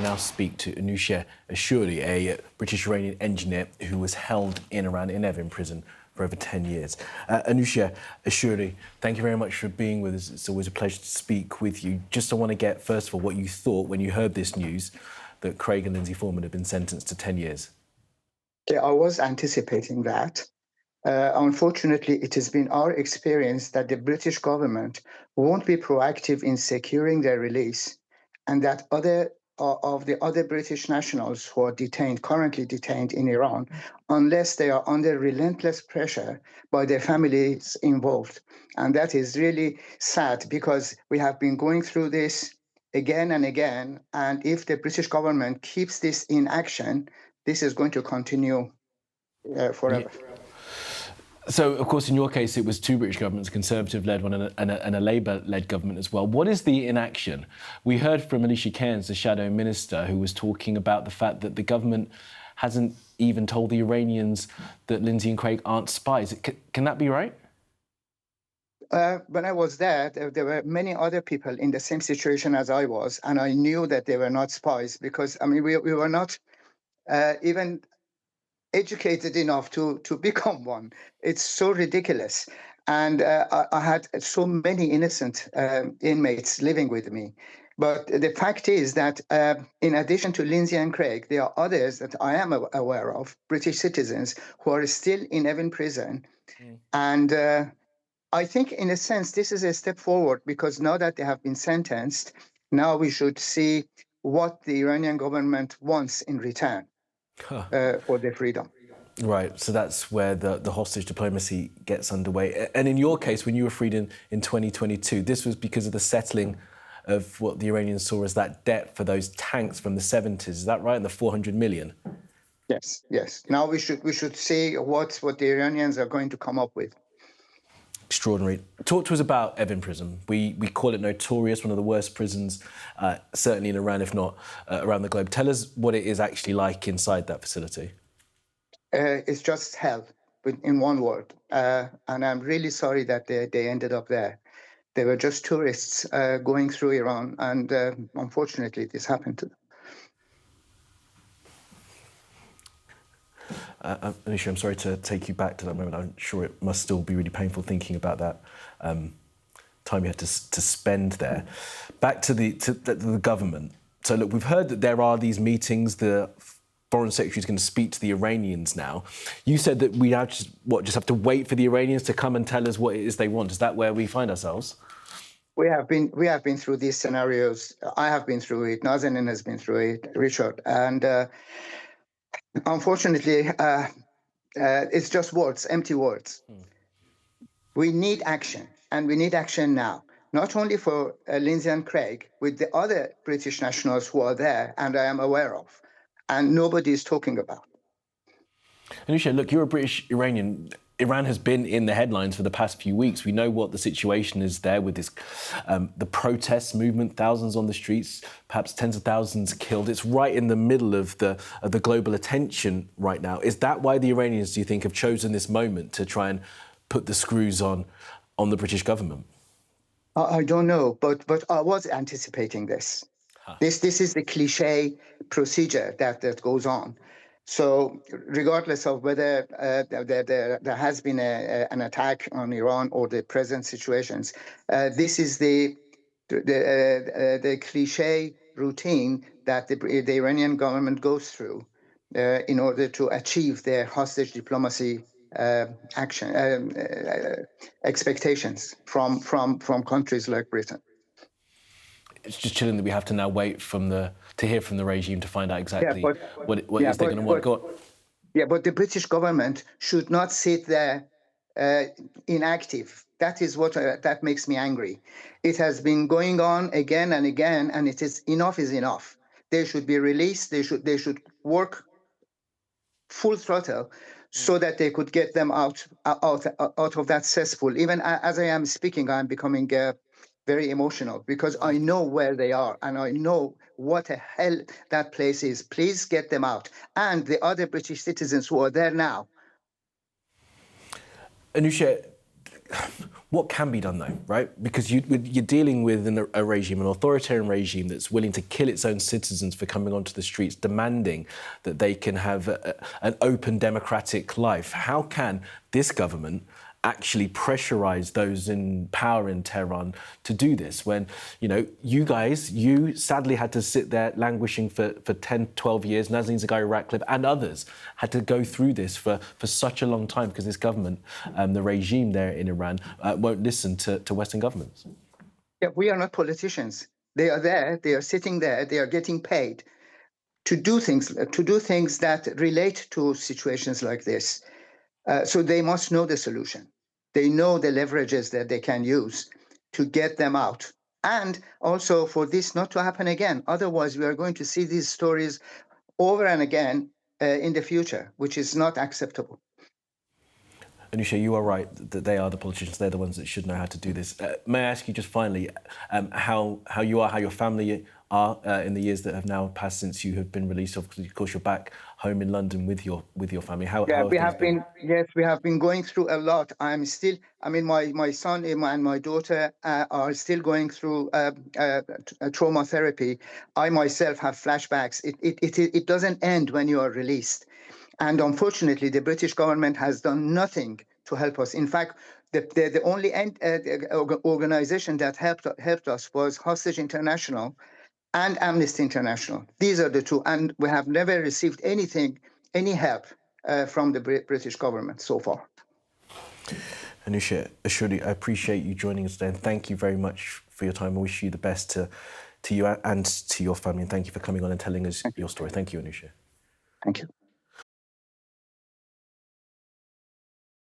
now speak to Anoosheh Ashoori, a British-Iranian engineer who was held in Iran in Evin prison for over 10 years. Anoosheh Ashoori, thank you very much for being with us. It's always a pleasure to speak with you. Just I want to get, first of all, what you thought when you heard this news that Craig and Lindsay Foreman have been sentenced to 10 years. Yeah, I was anticipating that. Unfortunately, it has been our experience that the British government won't be proactive in securing their release, and that of the other British nationals who are currently detained in Iran, unless they are under relentless pressure by their families involved. And that is really sad, because we have been going through this again and again, and if the British government keeps this in action, this is going to continue forever. Yeah. So, of course, in your case, it was two British governments, a Conservative-led one and a Labour-led government as well. What is the inaction? We heard from Alicia Cairns, the shadow minister, who was talking about the fact that the government hasn't even told the Iranians that Lindsay and Craig aren't spies. Can that be right? When I was there were many other people in the same situation as I was, and I knew that they were not spies because, I mean, we were not even educated enough to become one. It's so ridiculous. And I had so many innocent inmates living with me. But the fact is that in addition to Lindsay and Craig, there are others that I am aware of, British citizens, who are still in Evin prison. And I think, in a sense, this is a step forward, because now that they have been sentenced, now we should see what the Iranian government wants in return for their freedom. Right, so that's where the hostage diplomacy gets underway. And in your case, when you were freed in 2022, this was because of the settling of what the Iranians saw as that debt for those tanks from the 70s. Is that right? And the 400 million? Yes, yes. Now we should see what the Iranians are going to come up with. Extraordinary. Talk to us about Evin prison. We call it notorious, one of the worst prisons, certainly in Iran, if not around the globe. Tell us what it is actually like inside that facility. It's just hell, in one word. And I'm really sorry that they ended up there. They were just tourists going through Iran, and unfortunately, this happened to them. Anoosheh, I'm sorry to take you back to that moment. I'm sure it must still be really painful thinking about that time you had to spend there. Back to the government. So look, we've heard that there are these meetings. The Foreign Secretary is going to speak to the Iranians now. You said that we now just have to wait for the Iranians to come and tell us what it is they want. Is that where we find ourselves? We have been through these scenarios. I have been through it. Nazanin has been through it, Richard, and unfortunately, it's just words, empty words. We need action, and we need action now. Not only for Lindsay and Craig, with the other British nationals who are there, and I am aware of, and nobody is talking about. Anoosheh, look, you're a British Iranian. Iran has been in the headlines for the past few weeks. We know what the situation is there with this, the protest movement, thousands on the streets, perhaps tens of thousands killed. It's right in the middle of the global attention right now. Is that why the Iranians, do you think, have chosen this moment to try and put the screws on the British government? I don't know, but I was anticipating this. This is the cliche procedure that goes on. So regardless of whether there has been an attack on Iran or the present situations, this is the cliche routine that the Iranian government goes through in order to achieve their hostage diplomacy expectations from countries like Britain. It's just chilling that we have to now wait to hear from the regime to find out exactly what it is they're going to want. Yeah, but the British government should not sit there inactive. That is what that makes me angry. It has been going on again and again, and enough is enough. They should be released. They should work full throttle so that they could get them out of that cesspool. Even as I am speaking, I'm becoming very emotional, because I know where they are and I know what the hell that place is. Please get them out. And the other British citizens who are there now. Anoosheh, what can be done, though, right? Because you're dealing with a regime, an authoritarian regime that's willing to kill its own citizens for coming onto the streets, demanding that they can have an open, democratic life. How can this government actually pressurize those in power in Tehran to do this when, you sadly had to sit there languishing for 10, 12 years, Nazanin Zaghari-Ratcliffe and others had to go through this for such a long time because this government, the regime there in Iran, won't listen to Western governments. Yeah, we are not politicians. They are there, they are sitting there, they are getting paid to do things that relate to situations like this. So they must know the solution. They know the leverages that they can use to get them out. And also for this not to happen again. Otherwise, we are going to see these stories over and again in the future, which is not acceptable. Anoosheh, you are right that they are the politicians. They're the ones that should know how to do this. May I ask you just finally how your family are in the years that have now passed since you have been released? Of course, you're back home in London with your family. How have things been? Yes, we have been going through a lot. My son and my daughter are still going through trauma therapy. I myself have flashbacks. It doesn't end when you are released. And unfortunately, the British government has done nothing to help us. In fact, the only organization that helped us was Hostage International and Amnesty International. These are the two. And we have never received any help from the British government so far. Anoosheh Ashoori, I appreciate you joining us today, and thank you very much for your time. I wish you the best to you and to your family, and thank you for coming on and telling us your story. Thank you, Anoosheh. Thank you.